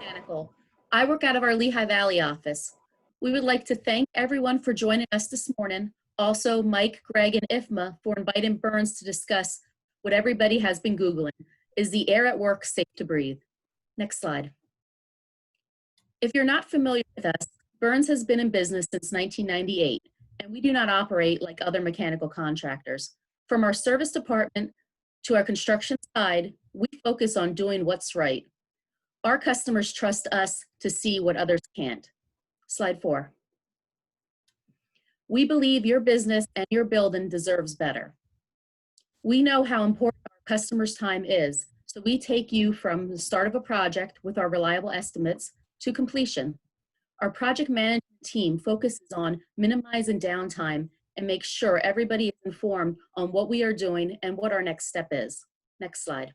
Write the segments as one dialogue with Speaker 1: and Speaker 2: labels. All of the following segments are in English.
Speaker 1: Mechanical. I work out of our Lehigh Valley office. We would like to thank everyone for joining us this morning. Also, Mike, Greg, and IFMA for inviting Burns to discuss what everybody has been Googling. Is the air at work safe to breathe? Next slide. If you're not familiar with us, Burns has been in business since 1998, and we do not operate like other mechanical contractors. From our service department to our construction side, we focus on doing what's right. Our customers trust us to see what others can't. Slide 4. We believe your business and your building deserves better. We know how important our customers' time is, so we take you from the start of a project with our reliable estimates to completion. Our project management team focuses on minimizing downtime and makes sure everybody is informed on what we are doing and what our next step is. Next slide.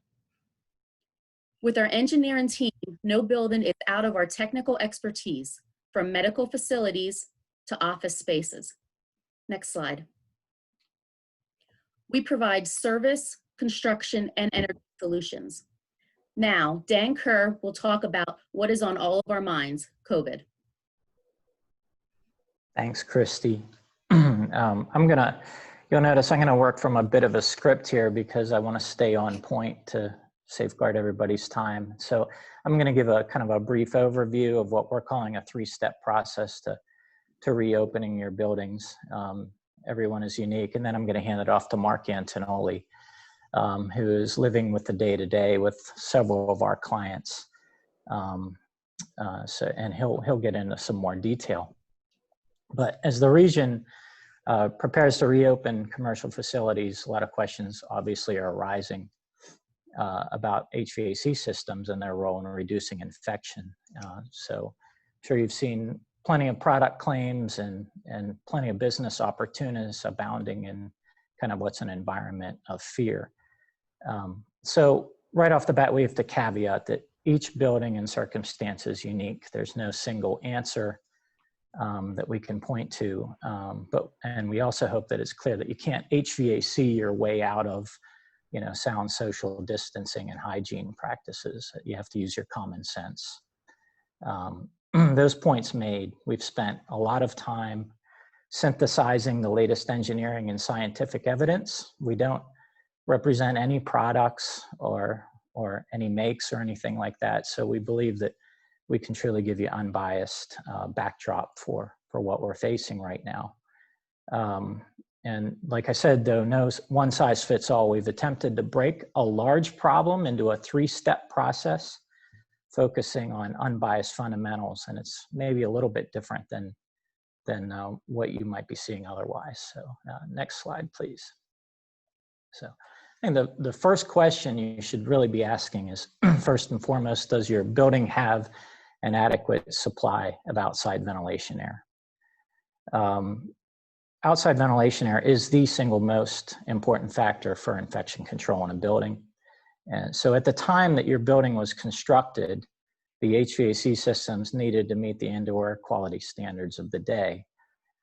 Speaker 1: With our engineering team, no building is out of our technical expertise, from medical facilities to office spaces. Next slide. We provide service, construction, and energy solutions. Now, Dan Kerr will talk about what is on all of our minds, COVID.
Speaker 2: Thanks, Kristy. You'll notice I'm gonna work from a bit of a script here because I wanna stay on point to safeguard everybody's time. So I'm gonna give a kind of a brief overview of what we're calling a 3-step process to reopening your buildings. Everyone is unique, and then I'm gonna hand it off to Marc Antonioli, who is living with the day-to-day with several of our clients. And he'll get into some more detail. But as the region prepares to reopen commercial facilities, a lot of questions obviously are arising about HVAC systems and their role in reducing infection. So I'm sure you've seen plenty of product claims and plenty of business opportunities abounding in kind of what's an environment of fear. So right off the bat, we have to caveat that each building and circumstance is unique. There's no single answer that we can point to, and we also hope that it's clear that you can't HVAC your way out of, sound social distancing and hygiene practices. You have to use your common sense. Those points made, we've spent a lot of time synthesizing the latest engineering and scientific evidence. We don't represent any products or any makes or anything like that. So we believe that we can truly give you unbiased backdrop for what we're facing right now. And like I said, though, no one size fits all. We've attempted to break a large problem into a 3-step process, focusing on unbiased fundamentals. And it's maybe a little bit different than what you might be seeing otherwise. So next slide, please. So I think the first question you should really be asking is, first and foremost, does your building have an adequate supply of outside ventilation air? Outside ventilation air is the single most important factor for infection control in a building. And so at the time that your building was constructed, the HVAC systems needed to meet the indoor quality standards of the day,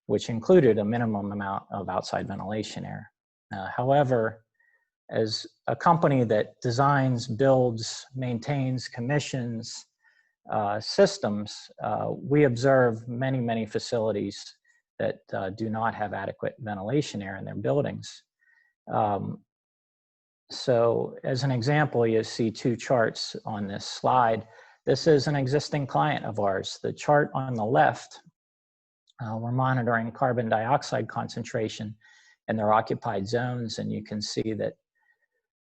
Speaker 2: which included a minimum amount of outside ventilation air. However, as a company that designs, builds, maintains, commissions systems, we observe many facilities that do not have adequate ventilation air in their buildings. So as an example, you see 2 charts on this slide. This is an existing client of ours. The chart on the left, we're monitoring carbon dioxide concentration in their occupied zones, and you can see that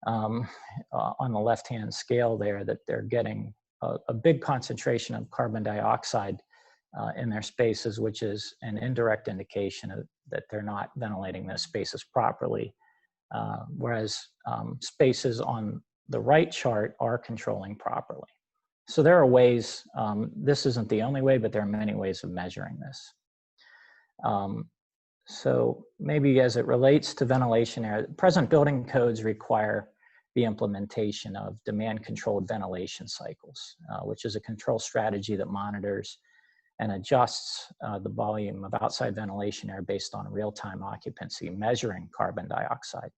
Speaker 2: on the left-hand scale there that they're getting a big concentration of carbon dioxide in their spaces, which is an indirect indication that they're not ventilating those spaces properly. Whereas spaces on the right chart are controlling properly. So there are ways, this isn't the only way, but there are many ways of measuring this. So maybe as it relates to ventilation air, present building codes require the implementation of demand-controlled ventilation cycles, which is a control strategy that monitors and adjusts the volume of outside ventilation air based on real-time occupancy, measuring carbon dioxide.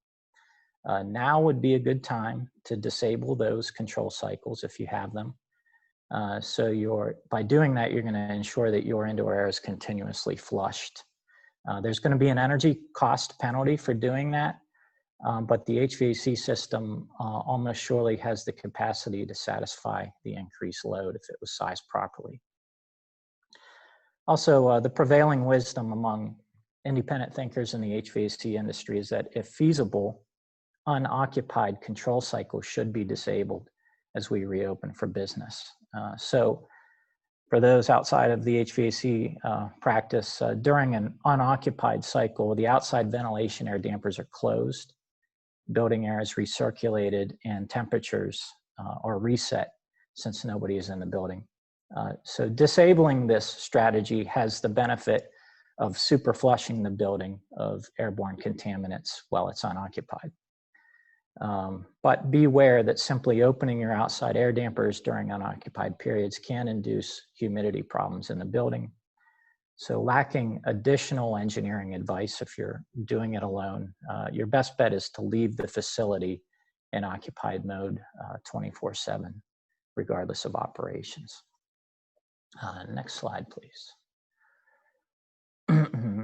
Speaker 2: Now would be a good time to disable those control cycles if you have them. So by doing that, you're going to ensure that your indoor air is continuously flushed. There's going to be an energy cost penalty for doing that, but the HVAC system almost surely has the capacity to satisfy the increased load if it was sized properly. Also, the prevailing wisdom among independent thinkers in the HVAC industry is that if feasible, unoccupied control cycles should be disabled as we reopen for business. So for those outside of the HVAC practice, during an unoccupied cycle, the outside ventilation air dampers are closed, building air is recirculated, and temperatures are reset since nobody is in the building. So disabling this strategy has the benefit of super flushing the building of airborne contaminants while it's unoccupied. But beware that simply opening your outside air dampers during unoccupied periods can induce humidity problems in the building. So lacking additional engineering advice, if you're doing it alone, your best bet is to leave the facility in occupied mode 24/7, regardless of operations. Next slide, please.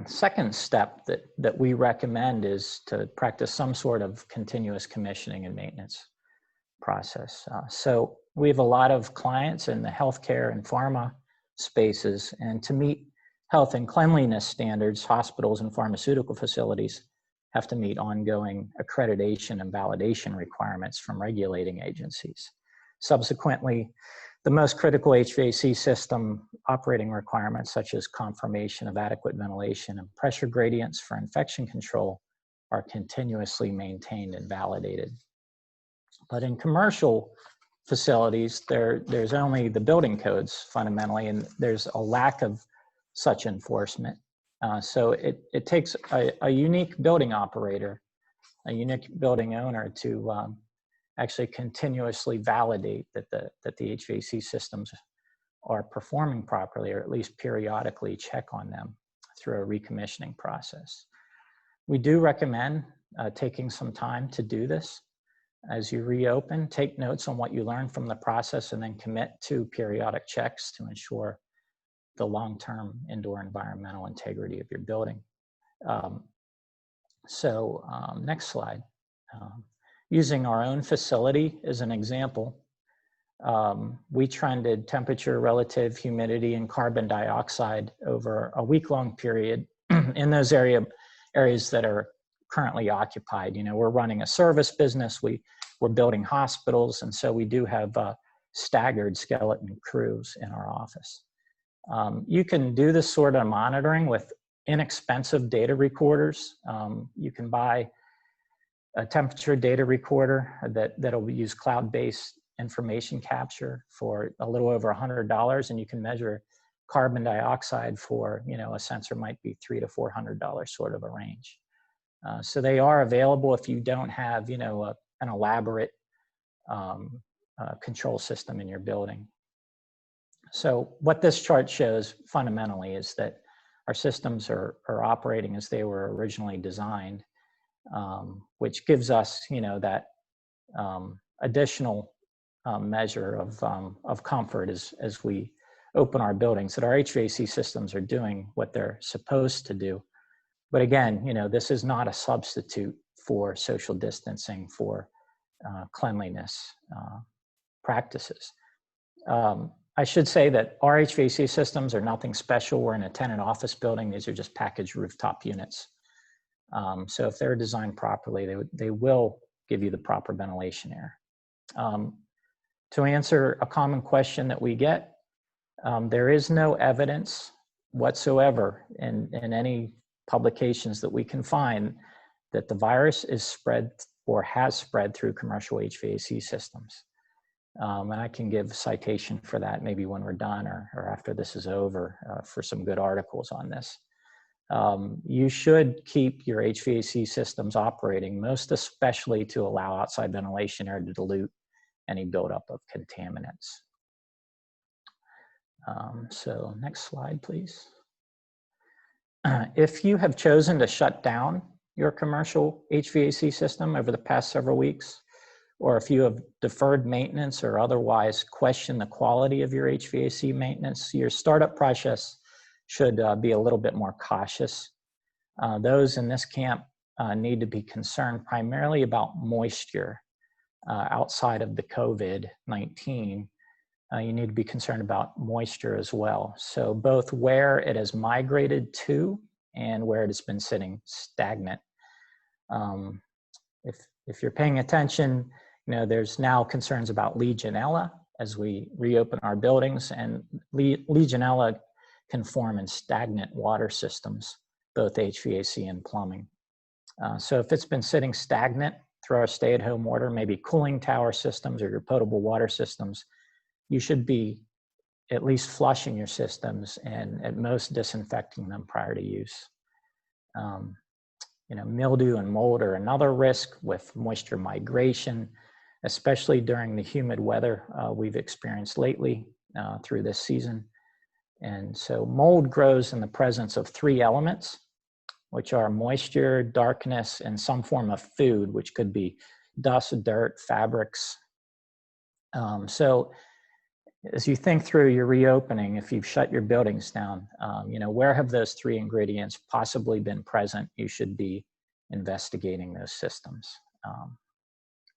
Speaker 2: Second step that we recommend is to practice some sort of continuous commissioning and maintenance process. So we have a lot of clients in the healthcare and pharma spaces, and to meet health and cleanliness standards, hospitals and pharmaceutical facilities have to meet ongoing accreditation and validation requirements from regulating agencies. Subsequently, the most critical HVAC system operating requirements, such as confirmation of adequate ventilation and pressure gradients for infection control, are continuously maintained and validated. But in commercial facilities, there's only the building codes fundamentally, and there's a lack of such enforcement. So it takes a unique building operator, a unique building owner to actually continuously validate that the HVAC systems are performing properly, or at least periodically check on them through a recommissioning process. We do recommend taking some time to do this. As you reopen, take notes on what you learned from the process and then commit to periodic checks to ensure the long-term indoor environmental integrity of your building. Next slide. Using our own facility as an example, we trended temperature, relative humidity, and carbon dioxide over a week-long period in those areas that are currently occupied. You know, we're running a service business, we're building hospitals, and so we do have staggered skeleton crews in our office. You can do this sort of monitoring with inexpensive data recorders. You can buy a temperature data recorder that'll use cloud-based information capture for a little over $100, and you can measure carbon dioxide for, you know, a sensor might be $300 to $400 sort of a range. So they are available if you don't have, you know, an elaborate control system in your building. So what this chart shows fundamentally is that our systems are operating as they were originally designed, which gives us, you know, that additional measure of comfort as we open our buildings, that our HVAC systems are doing what they're supposed to do. But again, you know, this is not a substitute for social distancing, for cleanliness practices. I should say that our HVAC systems are nothing special. We're in a tenant office building. These are just packaged rooftop units. So if they're designed properly, they will give you the proper ventilation air. To answer a common question that we get, there is no evidence whatsoever in any publications that we can find that the virus is spread or has spread through commercial HVAC systems. And I can give citation for that maybe when we're done or after this is over for some good articles on this. You should keep your HVAC systems operating, most especially to allow outside ventilation air to dilute any buildup of contaminants. So next slide, please. If you have chosen to shut down your commercial HVAC system over the past several weeks, or if you have deferred maintenance or otherwise question the quality of your HVAC maintenance, your startup process should be a little bit more cautious. Those in this camp need to be concerned primarily about moisture outside of the COVID-19. You need to be concerned about moisture as well. So both where it has migrated to and where it has been sitting stagnant. If you're paying attention, you know, there's now concerns about Legionella as we reopen our buildings, and Legionella can form in stagnant water systems, both HVAC and plumbing. So if it's been sitting stagnant through our stay-at-home order, maybe cooling tower systems or your potable water systems, you should be at least flushing your systems and at most disinfecting them prior to use. You know, mildew and mold are another risk with moisture migration, especially during the humid weather we've experienced lately through this season. And so mold grows in the presence of three elements, which are moisture, darkness, and some form of food, which could be dust, dirt, fabrics. So as you think through your reopening, if you've shut your buildings down, you know, where have those three ingredients possibly been present? You should be investigating those systems.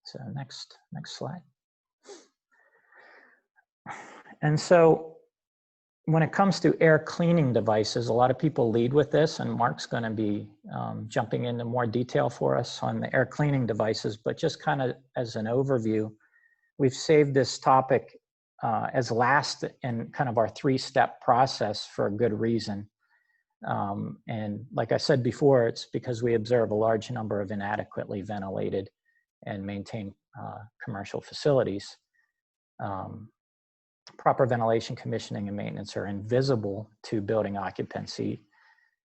Speaker 2: So next slide. And so when it comes to air cleaning devices, a lot of people lead with this, and Marc's going to be jumping into more detail for us on the air cleaning devices, but just kind of as an overview, we've saved this topic as last in kind of our three-step process for a good reason. And like I said before, it's because we observe a large number of inadequately ventilated and maintained commercial facilities. Proper ventilation, commissioning, and maintenance are invisible to building occupancy,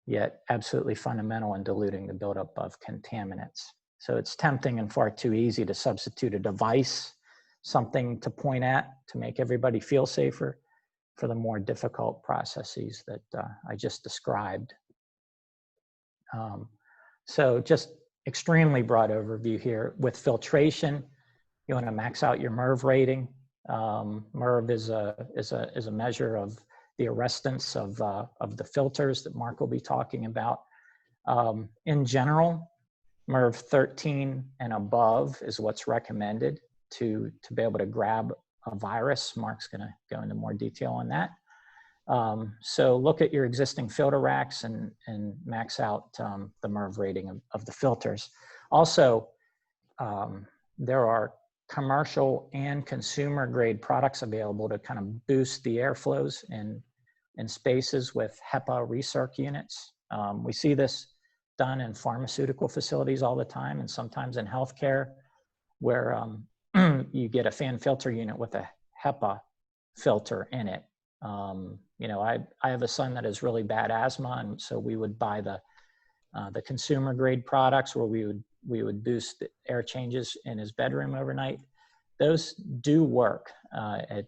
Speaker 2: yet absolutely fundamental in diluting the buildup of contaminants. So it's tempting and far too easy to substitute a device, something to point at to make everybody feel safer, for the more difficult processes that I just described. So just extremely broad overview here. With filtration, you want to max out your MERV rating. MERV is a measure of the arrestance of the filters that Marc will be talking about. In general, MERV 13 and above is what's recommended to be able to grab a virus. Marc's going to go into more detail on that. So look at your existing filter racks and max out the MERV rating of the filters. Also, there are commercial and consumer grade products available to kind of boost the airflows in spaces with HEPA recirc units. We see this done in pharmaceutical facilities all the time, and sometimes in healthcare, where you get a fan filter unit with a HEPA filter in it. You know, I have a son that has really bad asthma, and so we would buy the consumer grade products where we would boost the air changes in his bedroom overnight. Those do work at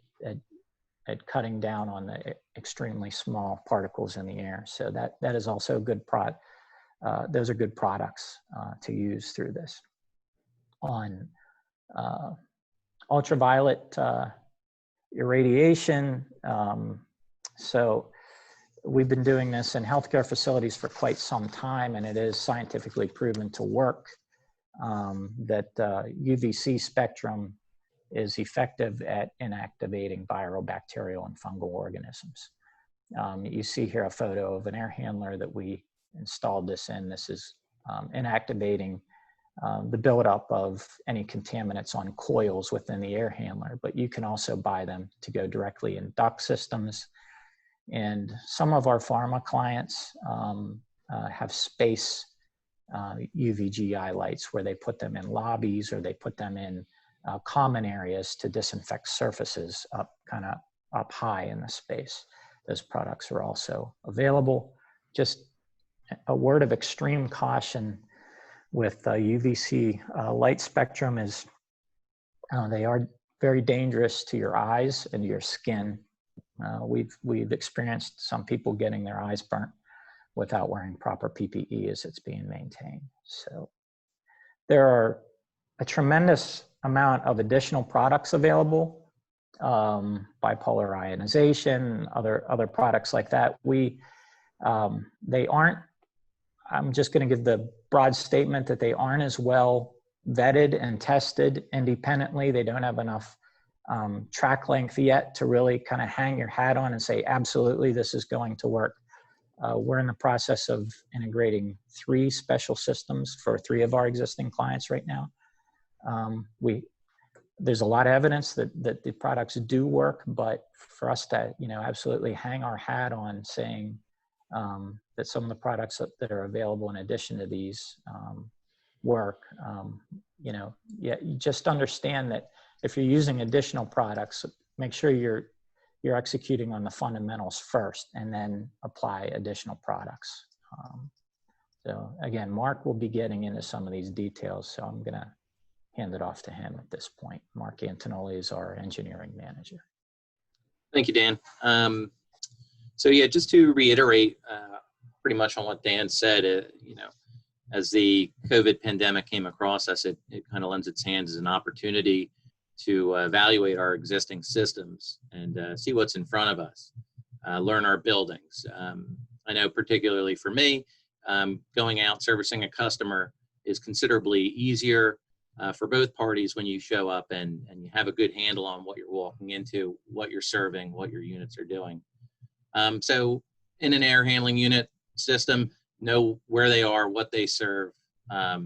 Speaker 2: cutting down on the extremely small particles in the air. So that is also a good those are good products to use through this. On ultraviolet irradiation, so we've been doing this in healthcare facilities for quite some time, and it is scientifically proven to work. That UVC spectrum is effective at inactivating viral, bacterial, and fungal organisms. You see here a photo of an air handler that we installed this in. This is inactivating the buildup of any contaminants on coils within the air handler, but you can also buy them to go directly in duct systems. And some of our pharma clients have space UVGI lights where they put them in lobbies or they put them in common areas to disinfect surfaces up high in the space. Those products are also available. Just a word of extreme caution with UVC light spectrum is they are very dangerous to your eyes and your skin. We've experienced some people getting their eyes burnt without wearing proper PPE as it's being maintained. So there are a tremendous amount of additional products available, bipolar ionization, other products like that. They aren't, I'm just going to give the broad statement that they aren't as well vetted and tested independently. They don't have enough track length yet to really kind of hang your hat on and say, absolutely, this is going to work. We're in the process of integrating 3 special systems for 3 of our existing clients right now. There's a lot of evidence that the products do work, but for us to, absolutely hang our hat on saying that some of the products that are available in addition to these work, you just understand that if you're using additional products, make sure you're executing on the fundamentals first and then apply additional products. So again, Marc will be getting into some of these details, so I'm gonna hand it off to him at this point. Marc Antonioli is our engineering manager.
Speaker 3: Thank you, Dan. So yeah, just to reiterate pretty much on what Dan said, as the COVID pandemic came across us, it kind of lends its hand as an opportunity to evaluate our existing systems and see what's in front of us, learn our buildings. I know particularly for me, going out servicing a customer is considerably easier for both parties when you show up and you have a good handle on what you're walking into, what you're serving, what your units are doing. So in an air handling unit system, know where they are, what they serve. Are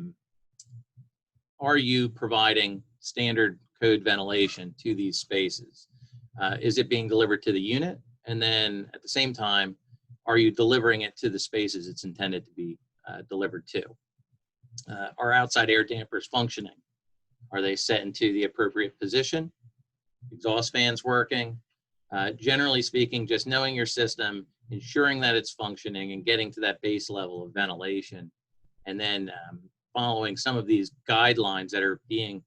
Speaker 3: you providing standard code ventilation to these spaces? Is it being delivered to the unit? And then at the same time, are you delivering it to the spaces it's intended to be delivered to? Are outside air dampers functioning? Are they set into the appropriate position? Exhaust fans working? Generally speaking, just knowing your system, ensuring that it's functioning and getting to that base level of ventilation, and then following some of these guidelines that are being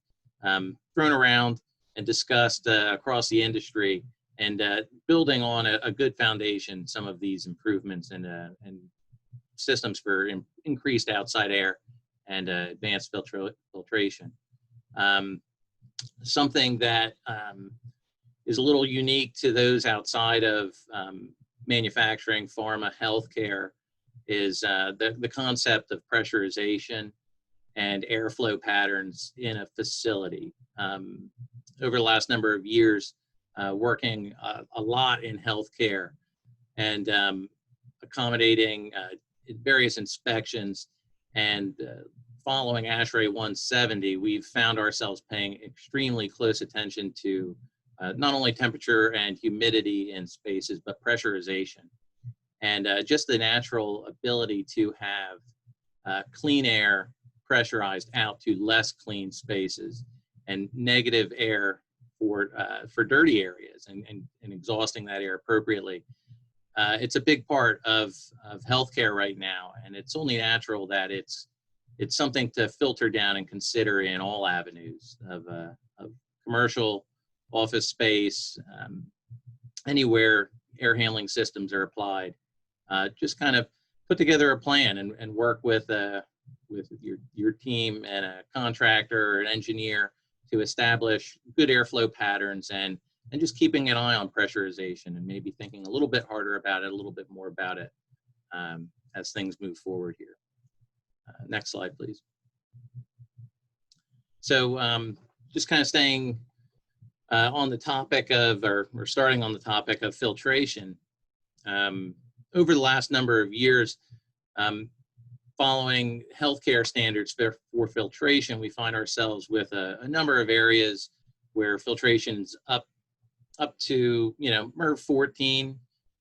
Speaker 3: thrown around and discussed across the industry, and building on a good foundation, some of these improvements and systems for increased outside air and advanced filtration. Something that is a little unique to those outside of manufacturing, pharma, healthcare, is the concept of pressurization and airflow patterns in a facility. Over the last number of years, working a lot in healthcare and accommodating various inspections and following ASHRAE 170, we've found ourselves paying extremely close attention to not only temperature and humidity in spaces, but pressurization. And just the natural ability to have clean air pressurized out to less clean spaces and negative air for dirty areas and exhausting that air appropriately. It's a big part of healthcare right now, and it's only natural that it's something to filter down and consider in all avenues of commercial, office space, anywhere air handling systems are applied. Just kind of put together a plan and work with your team and a contractor or an engineer to establish good airflow patterns and just keeping an eye on pressurization and maybe thinking a little bit harder about it, a little bit more about it as things move forward here. Next slide, please. So just kind of staying on the topic of, or starting on the topic of filtration. Over the last number of years, following healthcare standards for filtration, we find ourselves with a number of areas where filtration's up to, MERV 14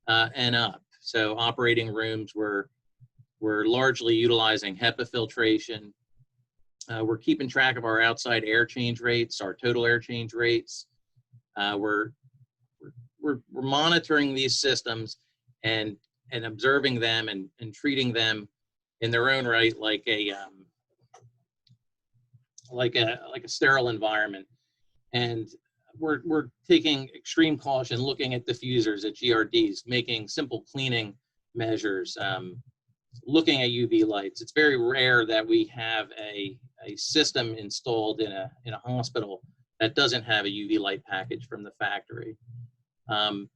Speaker 3: and up. So operating rooms we're largely utilizing HEPA filtration. We're keeping track of our outside air change rates, our total air change rates. We're monitoring these systems and observing them and treating them in their own right like a sterile environment. And we're taking extreme caution, looking at diffusers, at GRDs, making simple cleaning measures, looking at UV lights. It's very rare that we have a a system installed in a hospital that doesn't have a UV light package from the factory.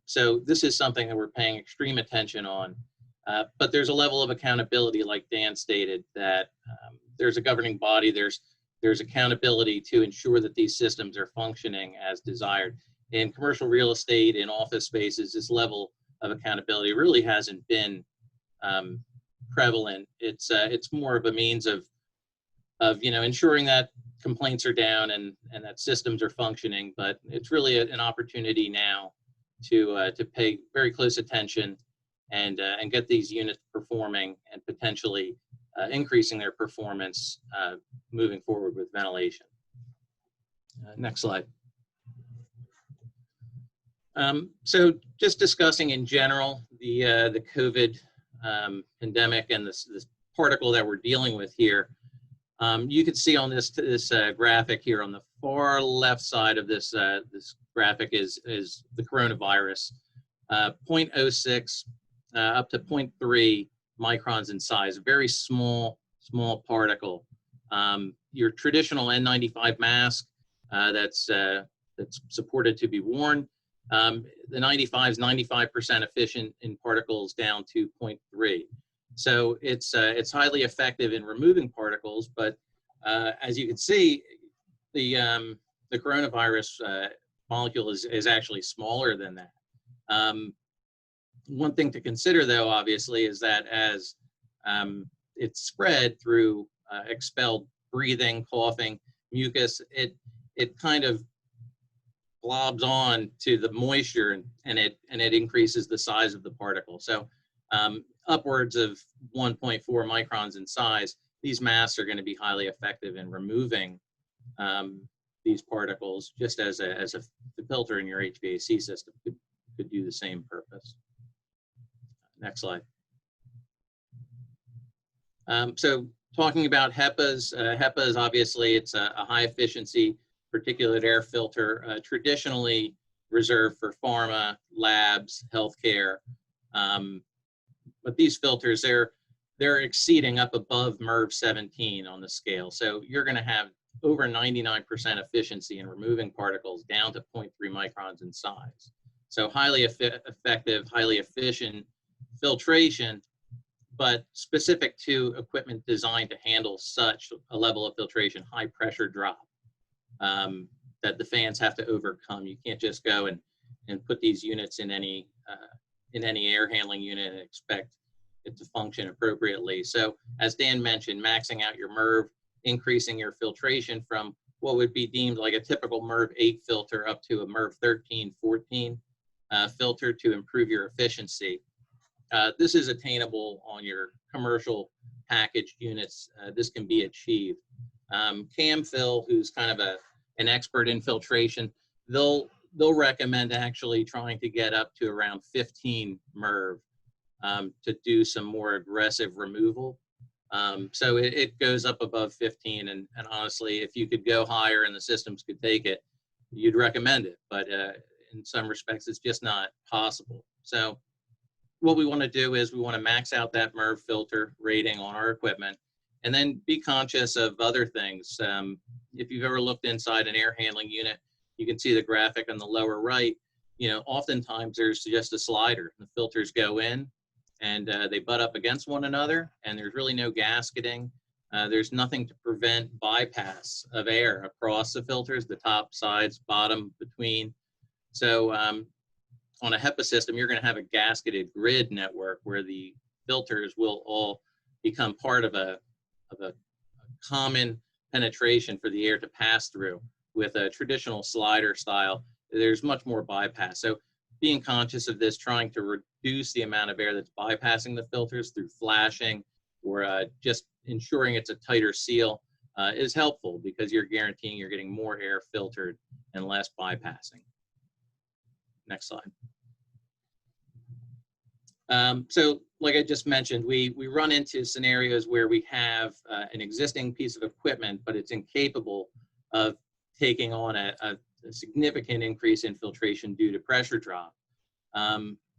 Speaker 3: So this is something that we're paying extreme attention on. But there's a level of accountability, like Dan stated, that there's a governing body, there's accountability to ensure that these systems are functioning as desired. In commercial real estate, in office spaces, this level of accountability really hasn't been prevalent. It's more of a means of ensuring that complaints are down and that systems are functioning. But it's really an opportunity now to pay very close attention and get these units performing and potentially increasing their performance moving forward with ventilation. Next slide. So just discussing in general the COVID pandemic and this particle that we're dealing with here. You can see on this graphic here on the far left side of this graphic is the coronavirus, 0.06 up to 0.3 microns in size, a very small particle. Your traditional N95 mask that's supported to be worn, the 95 is 95% efficient in particles down to 0.3. So it's highly effective in removing particles, but as you can see, the coronavirus molecule is actually smaller than that. One thing to consider, though, obviously, is that as it's spread through expelled breathing, coughing, mucus, it kind of blobs on to the moisture and it increases the size of the particle. So upwards of 1.4 microns in size, these masks are going to be highly effective in removing these particles, just as the filter in your HVAC system could do the same purpose. Next slide. So talking about HEPAs, HEPAs obviously it's a high efficiency particulate air filter, traditionally reserved for pharma, labs, healthcare. But these filters, they're exceeding up above MERV 17 on the scale. So you're going to have over 99% efficiency in removing particles down to 0.3 microns in size. So highly effective, highly efficient filtration, but specific to equipment designed to handle such a level of filtration, high pressure drop that the fans have to overcome. You can't just go and put these units in any air handling unit and expect it to function appropriately. So as Dan mentioned, maxing out your MERV, increasing your filtration from what would be deemed like a typical MERV 8 filter up to a MERV 13, 14 filter to improve your efficiency. This is attainable on your commercial packaged units. This can be achieved. CamFil, who's kind of an expert in filtration, they'll recommend actually trying to get up to around 15 MERV to do some more aggressive removal. So it goes up above 15, and honestly, if you could go higher and the systems could take it, you'd recommend it. But in some respects, it's just not possible. So what we want to do is we want to max out that MERV filter rating on our equipment, and then be conscious of other things. If you've ever looked inside an air handling unit, you can see the graphic on the lower right. Oftentimes there's just a slider. The filters go in and they butt up against one another, and there's really no gasketing. There's nothing to prevent bypass of air across the filters, the top, sides, bottom, between. So on a HEPA system, you're going to have a gasketed grid network where the filters will all become part of a common penetration for the air to pass through. With a traditional slider style, there's much more bypass. So being conscious of this, trying to reduce the amount of air that's bypassing the filters through flashing or just ensuring it's a tighter seal is helpful, because you're guaranteeing you're getting more air filtered and less bypassing. Next slide. So like I just mentioned, we run into scenarios where we have an existing piece of equipment, but it's incapable of taking on a significant increase in filtration due to pressure drop.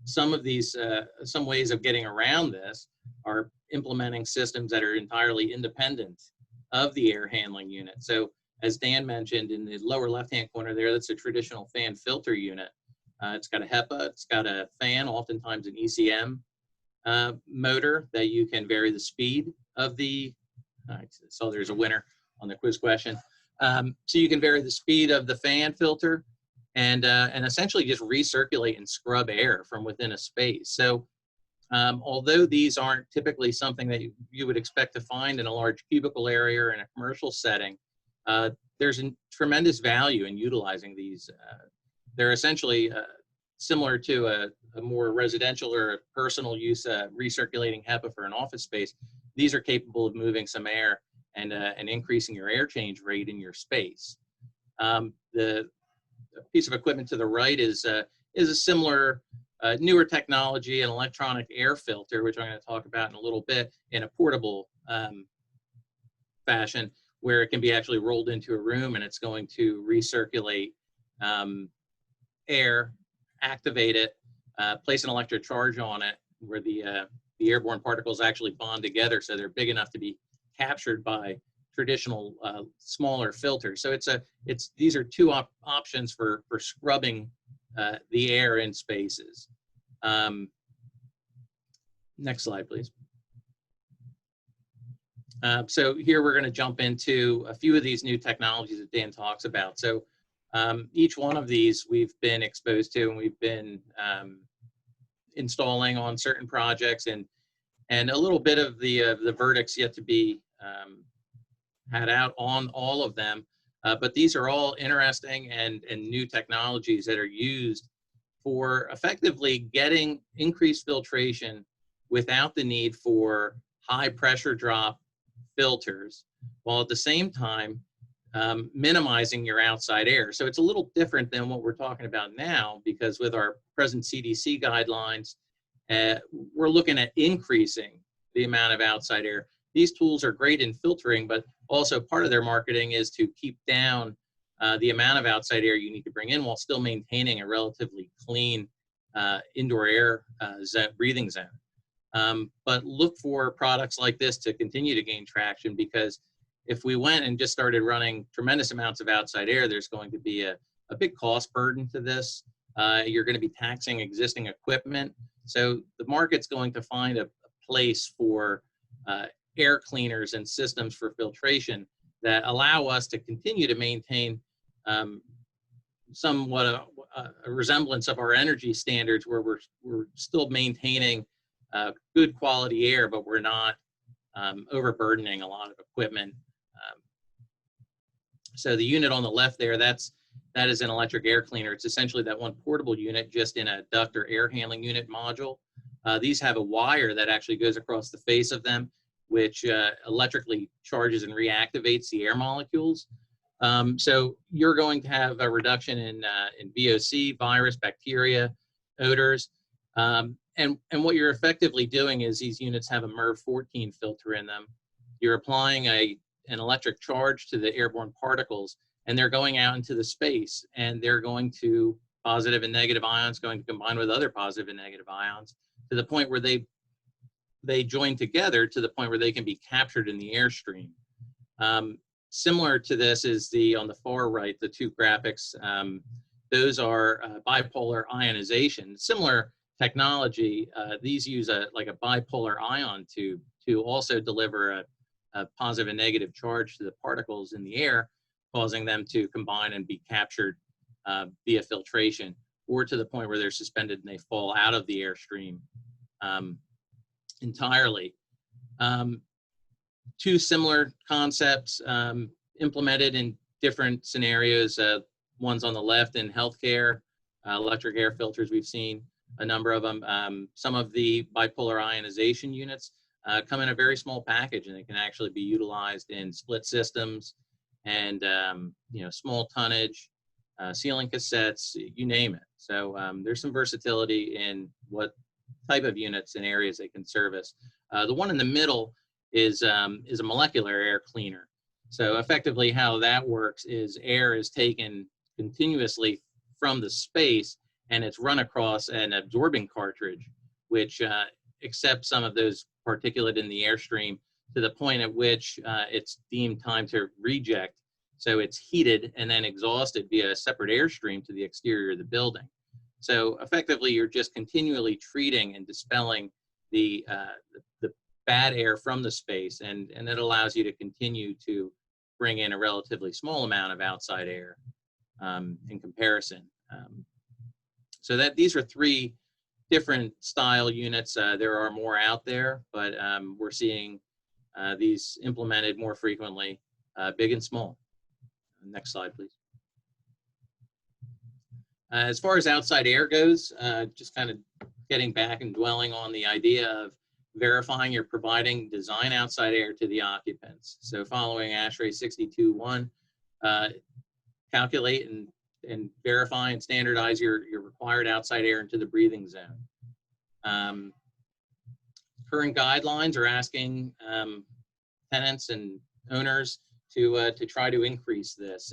Speaker 3: Some of these, some ways of getting around this are implementing systems that are entirely independent of the air handling unit. So as Dan mentioned, in the lower left-hand corner there, that's a traditional fan filter unit. It's got a HEPA, it's got a fan, oftentimes an ECM motor that you can vary the speed of the, so there's a winner on the quiz question. So you can vary the speed of the fan filter and essentially just recirculate and scrub air from within a space. So although these aren't typically something that you would expect to find in a large cubicle area or in a commercial setting, there's a tremendous value in utilizing these. They're essentially similar to a more residential or a personal use recirculating HEPA for an office space. These are capable of moving some air and increasing your air change rate in your space. The piece of equipment to the right is a similar newer technology, an electronic air filter, which I'm going to talk about in a little bit, in a portable fashion, where it can be actually rolled into a room and it's going to recirculate air, activate it, place an electric charge on it, where the airborne particles actually bond together, so they're big enough to be captured by traditional smaller filters. So these are two options for scrubbing the air in spaces. Next slide, please. So here we're going to jump into a few of these new technologies that Dan talks about. So each one of these we've been exposed to, and we've been installing on certain projects, and a little bit of the verdict's yet to be had out on all of them. But these are all interesting and new technologies that are used for effectively getting increased filtration without the need for high pressure drop filters, while at the same time minimizing your outside air. So it's a little different than what we're talking about now, because with our present CDC guidelines, we're looking at increasing the amount of outside air. These tools are great in filtering, but also part of their marketing is to keep down the amount of outside air you need to bring in while still maintaining a relatively clean indoor air breathing zone. But look for products like this to continue to gain traction, because if we went and just started running tremendous amounts of outside air, there's going to be a big cost burden to this. You're going to be taxing existing equipment. So the market's going to find a place for air cleaners and systems for filtration that allow us to continue to maintain somewhat a resemblance of our energy standards, where we're still maintaining good quality air, but we're not overburdening a lot of equipment. So the unit on the left there, that is an electric air cleaner. It's essentially that one portable unit just in a duct or air handling unit module. These have a wire that actually goes across the face of them, which electrically charges and reactivates the air molecules. So you're going to have a reduction in VOC, virus, bacteria, odors. And what you're effectively doing is these units have a MERV 14 filter in them. You're applying an electric charge to the airborne particles, and they're going out into the space, and they're going to, positive and negative ions going to combine with other positive and negative ions to the point where they join together to the point where they can be captured in the airstream. Similar to this is on the far right, the two graphics. Those are bipolar ionization. Similar technology. These use like a bipolar ion tube to also deliver a positive and negative charge to the particles in the air, causing them to combine and be captured via filtration, or to the point where they're suspended and they fall out of the airstream entirely. Two similar concepts implemented in different scenarios. One's on the left in healthcare, electric air filters. We've seen a number of them. Some of the bipolar ionization units come in a very small package, and they can actually be utilized in split systems and small tonnage, ceiling cassettes, you name it. So there's some versatility in what type of units and areas they can service. The one in the middle is a molecular air cleaner. So effectively how that works is air is taken continuously from the space, and it's run across an absorbing cartridge, which accepts some of those particulate in the airstream, to the point at which it's deemed time to reject. So it's heated and then exhausted via a separate airstream to the exterior of the building. So effectively, you're just continually treating and dispelling the bad air from the space, and it allows you to continue to bring in a relatively small amount of outside air in comparison. So that these are three different style units. There are more out there, but we're seeing these implemented more frequently, big and small. Next slide, please. As far as outside air goes, just kind of getting back and dwelling on the idea of verifying you're providing design outside air to the occupants. So following ASHRAE 62.1, calculate and verify and standardize your required outside air into the breathing zone. Current guidelines are asking tenants and owners to try to increase this.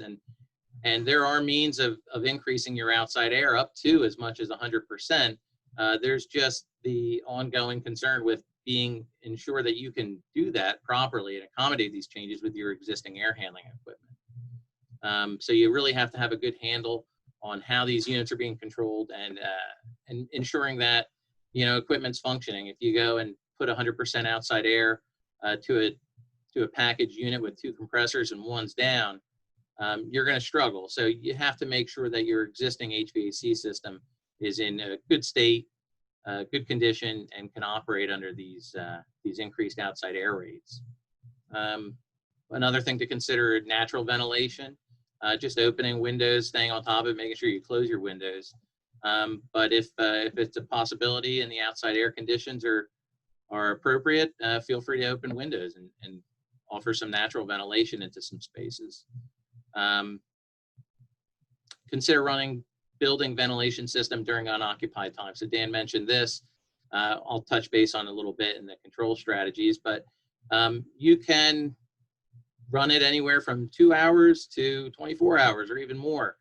Speaker 3: And there are means of increasing your outside air up to as much as 100%. There's just the ongoing concern with ensure that you can do that properly and accommodate these changes with your existing air handling equipment. So you really have to have a good handle on how these units are being controlled and ensuring that, you know, equipment's functioning. If you go and put 100% outside air to a package unit with 2 compressors and one's down, you're going to struggle. So you have to make sure that your existing HVAC system is in a good state, good condition, and can operate under these increased outside air rates. Another thing to consider, natural ventilation, just opening windows, staying on top of it, making sure you close your windows. But if it's a possibility and the outside air conditions are appropriate, feel free to open windows and offer some natural ventilation into some spaces. Consider running building ventilation system during unoccupied time. So Dan mentioned this. I'll touch base on a little bit in the control strategies, but you can run it anywhere from 2 hours to 24 hours or even more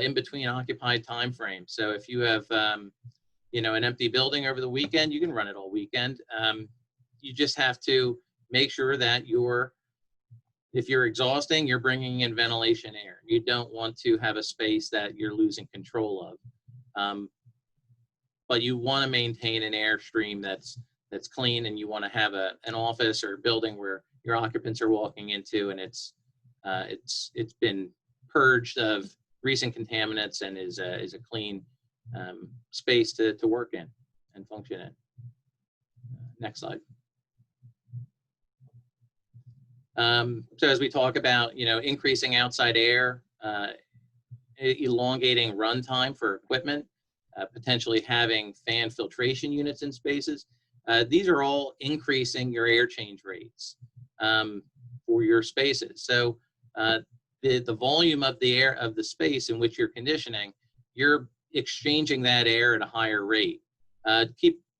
Speaker 3: in between occupied time frames. So if you have you know, an empty building over the weekend, you can run it all weekend. You just have to make sure that if you're exhausting, you're bringing in ventilation air. You don't want to have a space that you're losing control of. But you want to maintain an airstream that's clean, and you want to have an office or a building where your occupants are walking into, and it's been purged of recent contaminants and is a clean space to work in and function in. Next slide. So as we talk about, you know, increasing outside air, elongating runtime for equipment, potentially having fan filtration units in spaces, these are all increasing your air change rates for your spaces. So the volume of the air of the space in which you're conditioning, you're exchanging that air at a higher rate.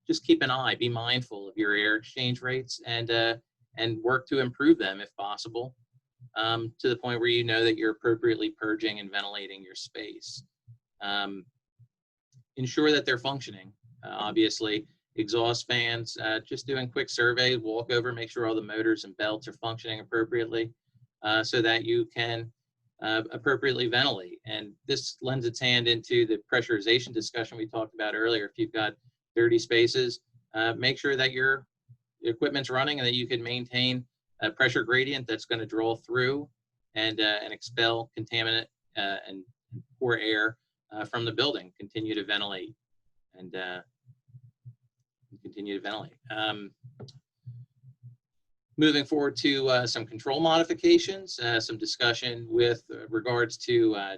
Speaker 3: Just keep an eye, be mindful of your air exchange rates, and work to improve them if possible, to the point where you know that you're appropriately purging and ventilating your space. Ensure that they're functioning. Obviously, exhaust fans, just doing quick survey, walk over, make sure all the motors and belts are functioning appropriately so that you can appropriately ventilate. And this lends its hand into the pressurization discussion we talked about earlier. If you've got dirty spaces, make sure that your equipment's running and that you can maintain a pressure gradient that's going to draw through and expel contaminant and poor air from the building. Continue to ventilate and continue to ventilate. Moving forward to some control modifications, some discussion with regards to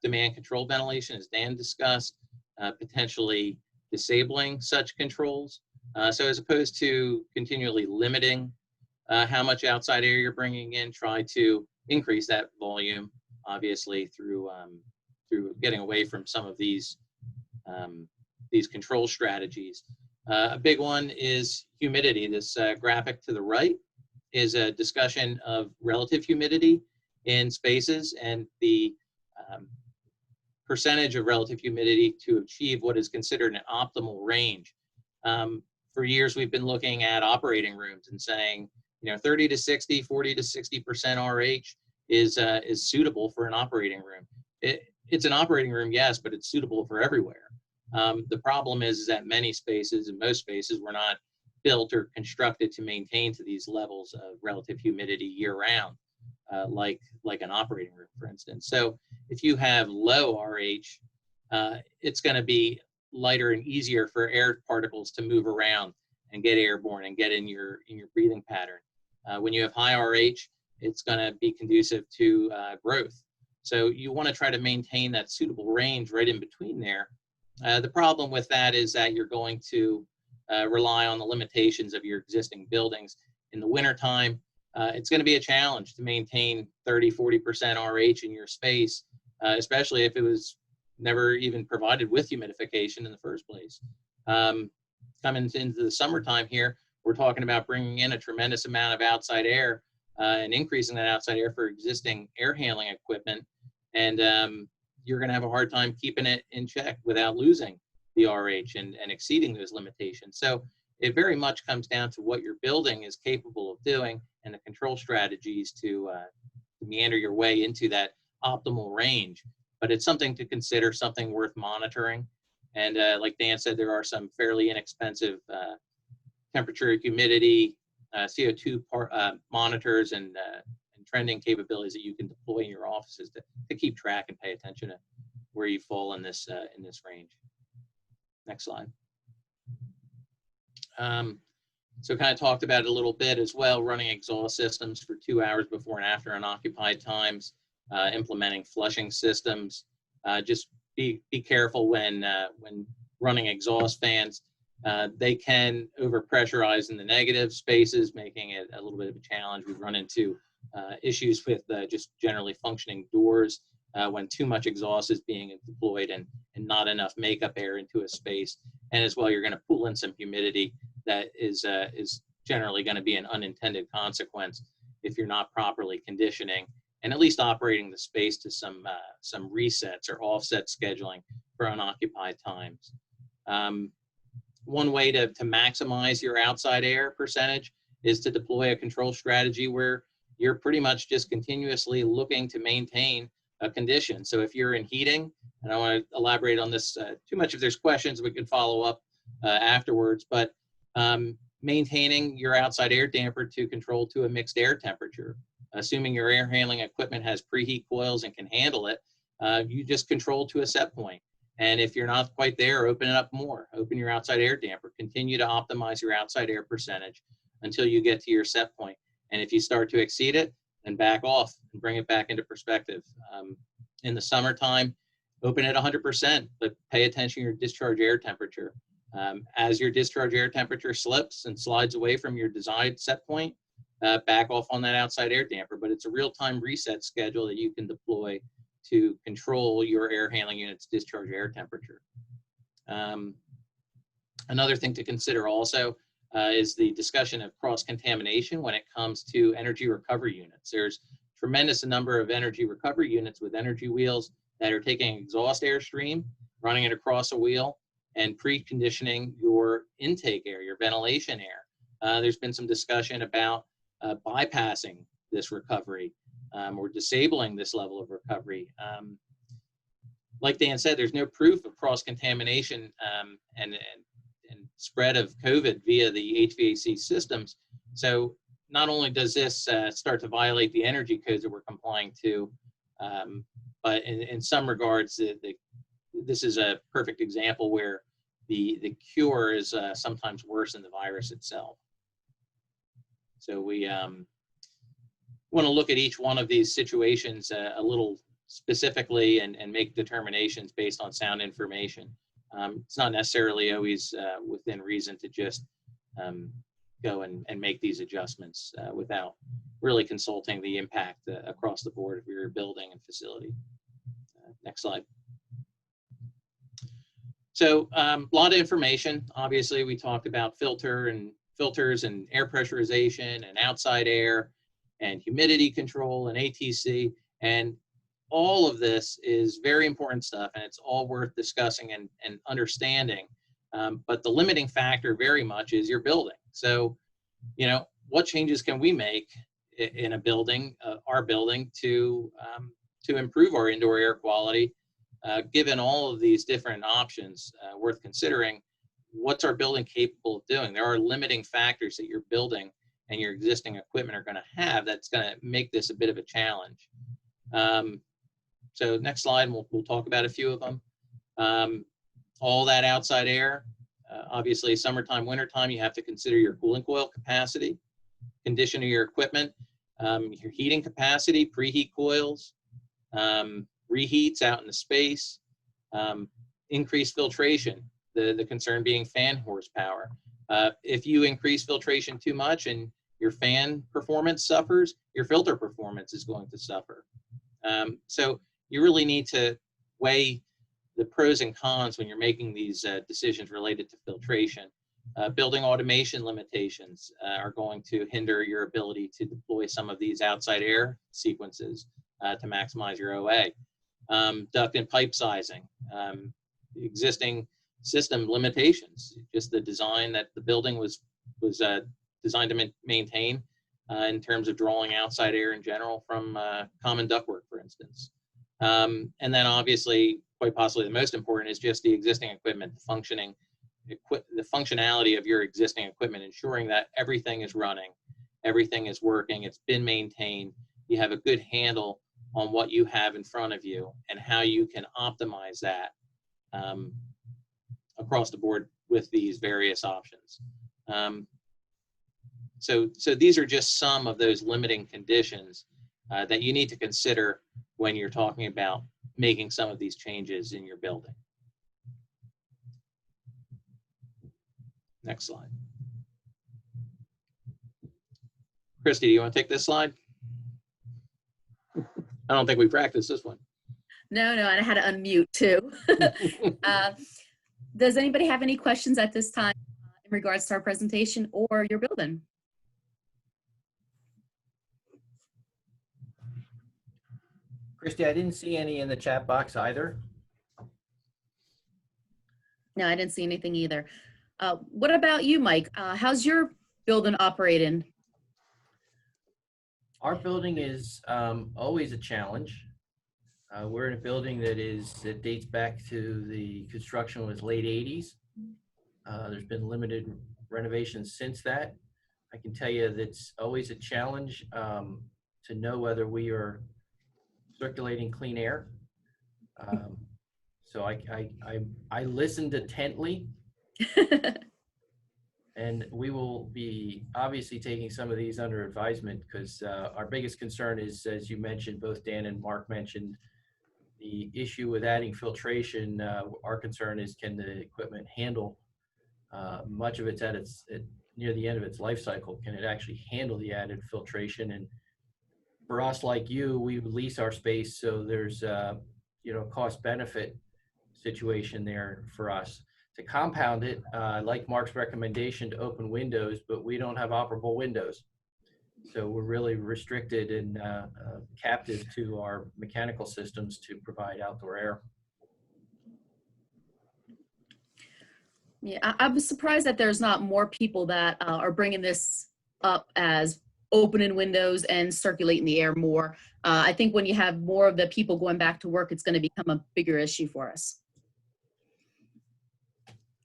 Speaker 3: demand control ventilation, as Dan discussed, potentially disabling such controls. So as opposed to continually limiting how much outside air you're bringing in, try to increase that volume, obviously through getting away from some of these control strategies. A big one is humidity. This graphic to the right is a discussion of relative humidity in spaces and the percentage of relative humidity to achieve what is considered an optimal range. For years, we've been looking at operating rooms and saying, You know, 30 to 60, 40 to 60% RH is suitable for an operating room. It's an operating room, yes, but it's suitable for everywhere. The problem is that many spaces, and most spaces, were not built or constructed to maintain to these levels of relative humidity year-round, like an operating room, for instance. So if you have low RH, it's going to be lighter and easier for air particles to move around and get airborne and get in your breathing pattern. When you have high RH, it's going to be conducive to growth. So you want to try to maintain that suitable range right in between there. The problem with that is that you're going to rely on the limitations of your existing buildings. In the wintertime, it's going to be a challenge to maintain 30, 40% RH in your space, especially if it was never even provided with humidification in the first place. Coming into the summertime here, we're talking about bringing in a tremendous amount of outside air and increasing that outside air for existing air handling equipment. And you're going to have a hard time keeping it in check without losing the RH and exceeding those limitations. So it very much comes down to what your building is capable of doing and the control strategies to meander your way into that optimal range. But it's something to consider, something worth monitoring. And like Dan said, there are some fairly inexpensive temperature, humidity, CO2 monitors and trending capabilities that you can deploy in your offices to keep track and pay attention to where you fall in this range. Next slide. So kind of talked about it a little bit as well, running exhaust systems for 2 hours before and after unoccupied times, implementing flushing systems. Just be careful when running exhaust fans. They can overpressurize in the negative spaces, making it a little bit of a challenge. We've run into issues with just generally functioning doors when too much exhaust is being deployed and not enough makeup air into a space. And as well, you're going to pull in some humidity that is generally going to be an unintended consequence if you're not properly conditioning and at least operating the space to some resets or offset scheduling for unoccupied times. One way to maximize your outside air percentage is to deploy a control strategy where you're pretty much just continuously looking to maintain a condition. So if you're in heating, and I want to elaborate on this too much, if there's questions, we can follow up afterwards, but maintaining your outside air damper to control to a mixed air temperature, assuming your air handling equipment has preheat coils and can handle it, you just control to a set point. And if you're not quite there, open it up more. Open your outside air damper. Continue to optimize your outside air percentage until you get to your set point. And if you start to exceed it, then back off and bring it back into perspective. In the summertime, open it 100%, but pay attention to your discharge air temperature. As your discharge air temperature slips and slides away from your desired set point, back off on that outside air damper. But it's a real-time reset schedule that you can deploy to control your air handling unit's discharge air temperature. Another thing to consider also is the discussion of cross-contamination when it comes to energy recovery units. There's tremendous number of energy recovery units with energy wheels that are taking exhaust airstream, running it across a wheel, and preconditioning your intake air, your ventilation air. There's been some discussion about bypassing this recovery or disabling this level of recovery. Like Dan said, there's no proof of cross-contamination and spread of COVID via the HVAC systems. So not only does this start to violate the energy codes that we're complying to, but in some regards, this is a perfect example where the cure is sometimes worse than the virus itself. So we want to look at each one of these situations a little specifically and make determinations based on sound information. It's not necessarily always within reason to just go and make these adjustments without really consulting the impact across the board of your building and facility. Next slide. So a lot of information. Obviously, we talked about filters and air pressurization and outside air and humidity control and ATC. And all of this is very important stuff, and it's all worth discussing and understanding. But the limiting factor very much is your building. So, you know, what changes can we make in a building, our building, to improve our indoor air quality, given all of these different options worth considering. What's our building capable of doing? There are limiting factors that your building and your existing equipment are going to have that's going to make this a bit of a challenge. So next slide, we'll talk about a few of them. All that outside air, obviously summertime, wintertime, you have to consider your cooling coil capacity, condition of your equipment, your heating capacity, preheat coils, reheats out in the space, increased filtration, the concern being fan horsepower. If you increase filtration too much and your fan performance suffers, your filter performance is going to suffer. So you really need to weigh the pros and cons when you're making these decisions related to filtration. Building automation limitations are going to hinder your ability to deploy some of these outside air sequences to maximize your OA. Duct and pipe sizing, existing system limitations, just the design that the building was designed to maintain in terms of drawing outside air in general from common ductwork, for instance. And then obviously, quite possibly the most important is just the existing equipment, the functionality of your existing equipment, ensuring that everything is running, everything is working, it's been maintained, you have a good handle on what you have in front of you and how you can optimize that across the board with these various options. So these are just some of those limiting conditions that you need to consider when you're talking about making some of these changes in your building. Next slide. Kristy, do you want to take this slide? I don't think we practiced this one.
Speaker 1: No, and I had to unmute too. Does anybody have any questions at this time in regards to our presentation or your building?
Speaker 4: Kristy, I didn't see any in the chat box either.
Speaker 1: No, I didn't see anything either. What about you, Mike? How's your building operating?
Speaker 4: Our building is always a challenge. We're in a building that dates back to the construction was late 80s. There's been limited renovations since that. I can tell you that's always a challenge to know whether we are circulating clean air. So I listened intently. And we will be obviously taking some of these under advisement because our biggest concern is, as you mentioned, both Dan and Mark mentioned, the issue with adding filtration. Our concern is, can the equipment handle much of it's near the end of its life cycle? Can it actually handle the added filtration? And for us, like you, we lease our space, so there's cost benefit situation there for us. To compound it, I like Mark's recommendation to open windows, but we don't have operable windows. So we're really restricted and captive to our mechanical systems to provide outdoor air.
Speaker 1: Yeah, I was surprised that there's not more people that are bringing this up as opening windows and circulating the air more. I think when you have more of the people going back to work, it's going to become a bigger issue for us.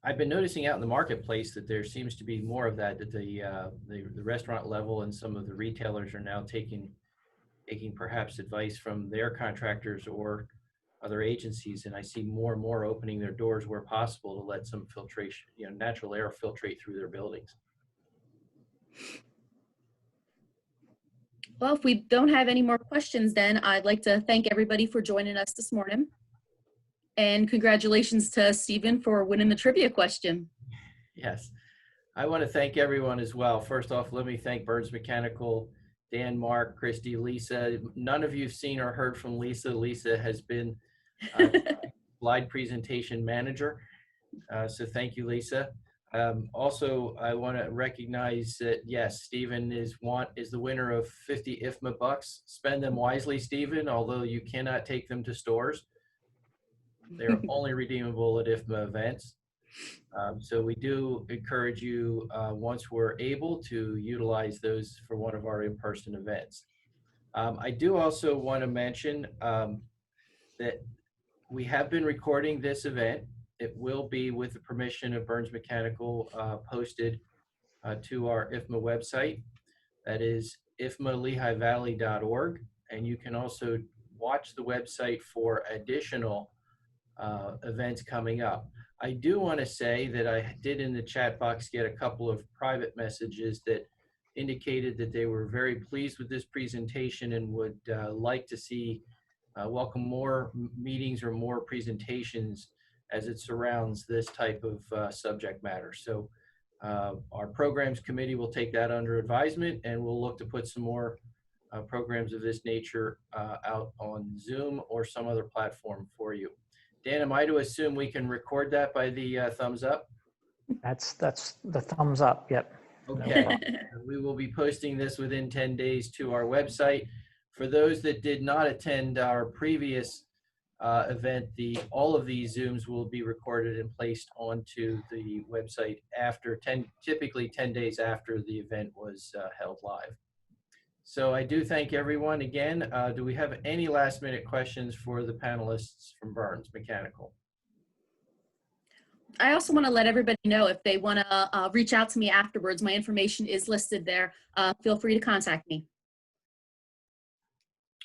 Speaker 4: I've been noticing out in the marketplace that there seems to be more of that the restaurant level and some of the retailers are now taking perhaps advice from their contractors or other agencies, and I see more and more opening their doors where possible to let some filtration, natural air filtrate through their buildings.
Speaker 1: Well, if we don't have any more questions, then I'd like to thank everybody for joining us this morning. And congratulations to Stephen for winning the trivia question.
Speaker 4: Yes, I want to thank everyone as well. First off, let me thank Burns Mechanical, Dan, Mark, Kristy, Lisa. None of you've seen or heard from Lisa. Lisa has been slide presentation manager. So thank you, Lisa. Also, I want to recognize that, yes, Stephen is the winner of 50 IFMA bucks. Spend them wisely, Stephen, although you cannot take them to stores. They're only redeemable at IFMA events. So we do encourage you, once we're able, to utilize those for one of our in-person events. I do also want to mention that we have been recording this event. It will be, with the permission of Burns Mechanical, posted to our IFMA website. That is ifmalehighvalley.org. And you can also watch the website for additional events coming up. I do want to say that I did in the chat box get a couple of private messages that indicated that they were very pleased with this presentation and would like to see welcome more meetings or more presentations as it surrounds this type of subject matter. So our programs committee will take that under advisement, and we'll look to put some more programs of this nature out on Zoom or some other platform for you. Dan, am I to assume we can record that by the thumbs up?
Speaker 2: That's the thumbs up. Yep.
Speaker 4: Okay. We will be posting this within 10 days to our website. For those that did not attend our previous event, all of these Zooms will be recorded and placed onto the website after typically 10 days after the event was held live. So I do thank everyone again. Do we have any last minute questions for the panelists from Burns Mechanical?
Speaker 1: I also want to let everybody know, if they want to reach out to me afterwards, my information is listed there. Feel free to contact me.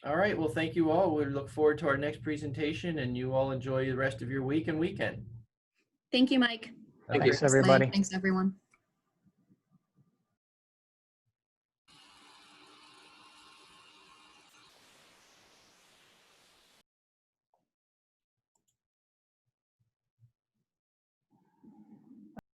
Speaker 4: All right. Well, thank you all. We look forward to our next presentation, and you all enjoy the rest of your week and weekend.
Speaker 1: Thank you, Mike.
Speaker 3: Thank you.
Speaker 2: Thanks, everybody.
Speaker 1: Thanks, everyone.